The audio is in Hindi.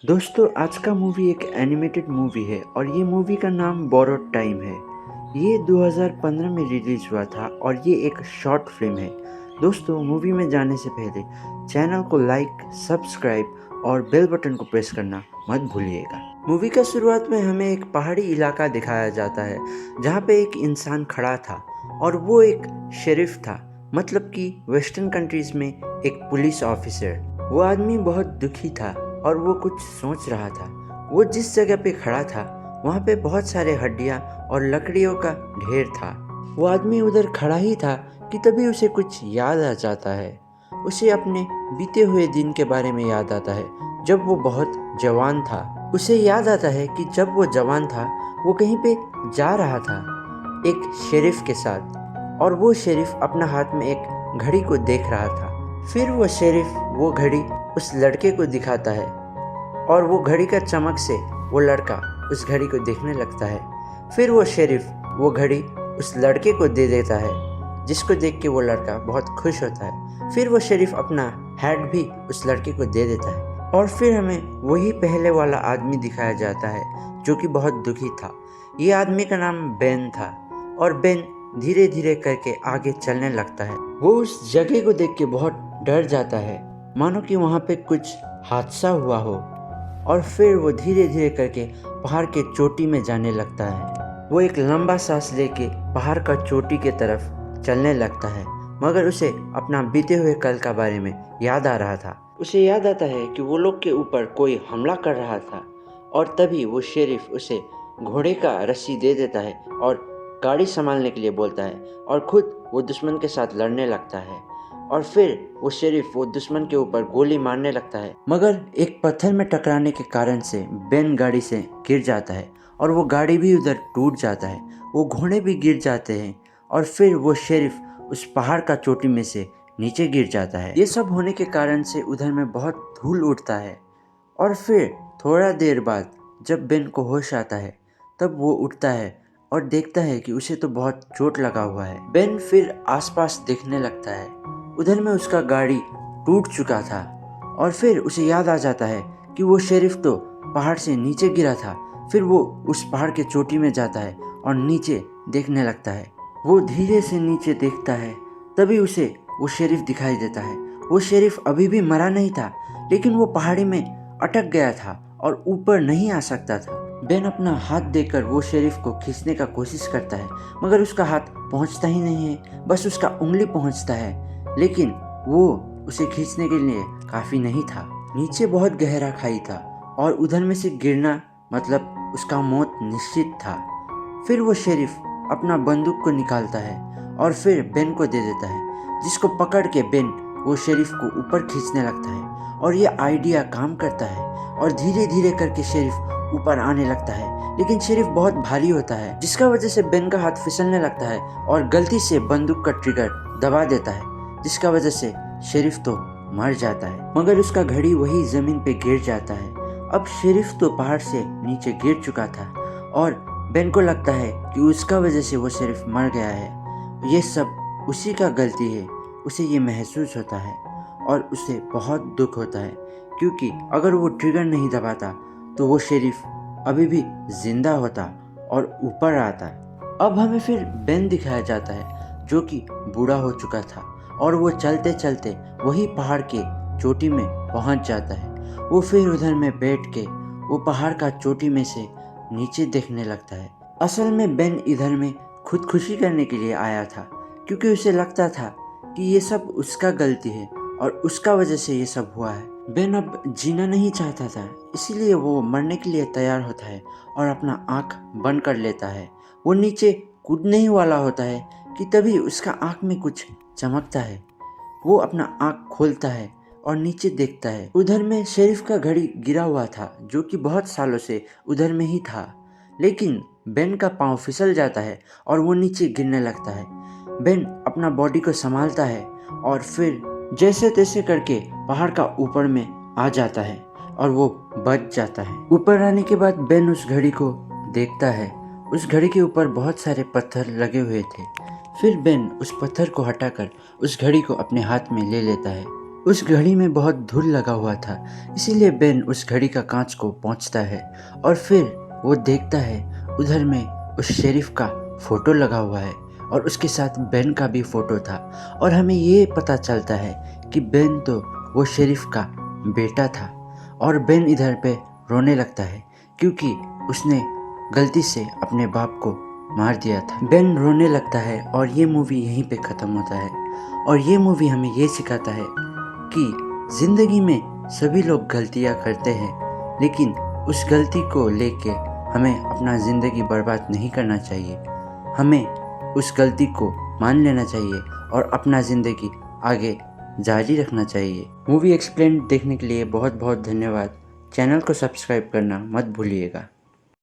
दोस्तों आज का मूवी एक एनिमेटेड मूवी है और ये मूवी का नाम बोरोड टाइम है। ये 2015 में रिलीज हुआ था और ये एक शॉर्ट फिल्म है। दोस्तों मूवी में जाने से पहले चैनल को लाइक, सब्सक्राइब और बेल बटन को प्रेस करना मत भूलिएगा। मूवी का शुरुआत में हमें एक पहाड़ी इलाका दिखाया जाता है जहाँ पे एक इंसान खड़ा था और वो एक शेरिफ था, मतलब कि वेस्टर्न कंट्रीज में एक पुलिस ऑफिसर। वो आदमी बहुत दुखी था और वो कुछ सोच रहा था। वो जिस जगह पे खड़ा था वहाँ पे बहुत सारे हड्डियाँ और लकड़ियों का ढेर था। वो आदमी उधर खड़ा ही था कि तभी उसे कुछ याद आ जाता है। उसे अपने बीते हुए दिन के बारे में याद आता है जब वो बहुत जवान था। उसे याद आता है कि जब वो जवान था वो कहीं पे जा रहा था एक शेरिफ के साथ, और वो शेरिफ अपना हाथ में एक घड़ी को देख रहा था। फिर वो शेरिफ वो घड़ी उस लड़के को दिखाता है और वो घड़ी का चमक से वो लड़का उस घड़ी को देखने लगता है। फिर वो शेरिफ वो घड़ी उस लड़के को दे देता है, जिसको देख के वो लड़का बहुत खुश होता है। फिर वो शेरिफ अपना हैट भी उस लड़के को दे देता है और फिर हमें वही पहले वाला आदमी दिखाया जाता है जो कि बहुत दुखी था। ये आदमी का नाम बेन था और बेन धीरे धीरे करके आगे चलने लगता है। वो उस जगह को देख के बहुत डर जाता है, मानो कि वहाँ पे कुछ हादसा हुआ हो। और फिर वो धीरे धीरे करके पहाड़ के चोटी में जाने लगता है। वो एक लंबा सांस लेके पहाड़ का चोटी के तरफ चलने लगता है, मगर उसे अपना बीते हुए कल का बारे में याद आ रहा था। उसे याद आता है कि वो लोग के ऊपर कोई हमला कर रहा था और तभी वो शेरिफ उसे घोड़े का रस्सी दे देता है और गाड़ी संभालने के लिए बोलता है और खुद वो दुश्मन के साथ लड़ने लगता है। और फिर वो शेरिफ वो दुश्मन के ऊपर गोली मारने लगता है, मगर एक पत्थर में टकराने के कारण से बेन गाड़ी से गिर जाता है और वो गाड़ी भी उधर टूट जाता है। वो घोड़े भी गिर जाते हैं और फिर वो शेरिफ उस पहाड़ का चोटी में से नीचे गिर जाता है। ये सब होने के कारण से उधर में बहुत धूल उड़ता है और फिर थोड़ा देर बाद जब बेन को होश आता है तब वो उठता है और देखता है कि उसे तो बहुत चोट लगा हुआ है। बेन फिर आसपास देखने लगता है। उधर में उसका गाड़ी टूट चुका था और फिर उसे याद आ जाता है कि वो शेरिफ तो पहाड़ से नीचे गिरा था। फिर वो उस पहाड़ के चोटी में जाता है और नीचे देखने लगता है। वो धीरे से नीचे देखता है, तभी उसे वो शेरिफ दिखाई देता है। वो शेरिफ अभी भी मरा नहीं था, लेकिन वो पहाड़ी में अटक गया था और ऊपर नहीं आ सकता था। बेन अपना हाथ देकर वो शेरिफ को खींचने का कोशिश करता है, मगर उसका हाथ पहुंचता ही नहीं है, बस उसका उंगली पहुंचता है, लेकिन वो उसे खींचने के लिए काफी नहीं था। नीचे बहुत गहरा खाई था और उधर में से गिरना मतलब उसका मौत निश्चित था। फिर वो शेरिफ अपना बंदूक को निकालता है और फिर बेन को दे देता है, जिसको पकड़ के बेन वो शेरिफ को ऊपर खींचने लगता है और ये आइडिया काम करता है और धीरे धीरे करके शेरिफ ऊपर आने लगता है। लेकिन शेरिफ बहुत भारी होता है, जिसका वजह से बेन का हाथ फिसलने लगता है और गलती से बंदूक का ट्रिगर दबा देता है, जिसका वजह से शेरिफ तो मर जाता है, मगर उसका घड़ी वही जमीन पे गिर जाता है। अब शेरिफ तो पहाड़ से नीचे गिर चुका था और बेन को लगता है कि उसका वजह से वो शेरिफ मर गया है। ये सब उसी का गलती है। उसे ये महसूस होता है और उसे बहुत दुख होता है, क्योंकि अगर वो ट्रिगर नहीं दबाता तो वो शेरिफ अभी भी जिंदा होता और ऊपर आता। अब हमें फिर बेन दिखाया जाता है जो कि बूढ़ा हो चुका था और वो चलते चलते वही पहाड़ के चोटी में पहुंच जाता है। वो फिर उधर में बैठ के वो पहाड़ का चोटी में से नीचे देखने लगता है। असल में बेन इधर में खुदकुशी करने के लिए आया था, क्योंकि उसे लगता था कि ये सब उसका गलती है और उसका वजह से ये सब हुआ है। बेन अब जीना नहीं चाहता था, इसीलिए वो मरने के लिए तैयार होता है और अपना आँख बंद कर लेता है। वो नीचे कूदने ही वाला होता है कि तभी उसका आँख में कुछ चमकता है। वो अपना आँख खोलता है और नीचे देखता है। उधर में शेरिफ का घड़ी गिरा हुआ था, जो कि बहुत सालों से उधर में ही था, लेकिन बेन का पाँव फिसल जाता है और वो नीचे गिरने लगता है। बेन अपना बॉडी को संभालता है और फिर जैसे तैसे करके पहाड़ का ऊपर में आ जाता है और वो बच जाता है। ऊपर आने के बाद बेन उस घड़ी को देखता है। उस घड़ी के ऊपर बहुत सारे पत्थर लगे हुए थे। फिर बेन उस पत्थर को हटाकर उस घड़ी को अपने हाथ में ले लेता है। उस घड़ी में बहुत धूल लगा हुआ था, इसीलिए बेन उस घड़ी का कांच को पोंछता है और फिर वो देखता है उधर में उस शेरिफ का फोटो लगा हुआ है और उसके साथ बेन का भी फोटो था। और हमें ये पता चलता है कि बेन तो वो शेरिफ का बेटा था। और बेन इधर पे रोने लगता है क्योंकि उसने गलती से अपने बाप को मार दिया था। बेन रोने लगता है और ये मूवी यहीं पे ख़त्म होता है। और ये मूवी हमें ये सिखाता है कि ज़िंदगी में सभी लोग गलतियाँ करते हैं, लेकिन उस गलती को लेके हमें अपना ज़िंदगी बर्बाद नहीं करना चाहिए। हमें उस गलती को मान लेना चाहिए और अपना ज़िंदगी आगे जारी रखना चाहिए। मूवी एक्सप्लेन देखने के लिए बहुत बहुत धन्यवाद। चैनल को सब्सक्राइब करना मत भूलिएगा।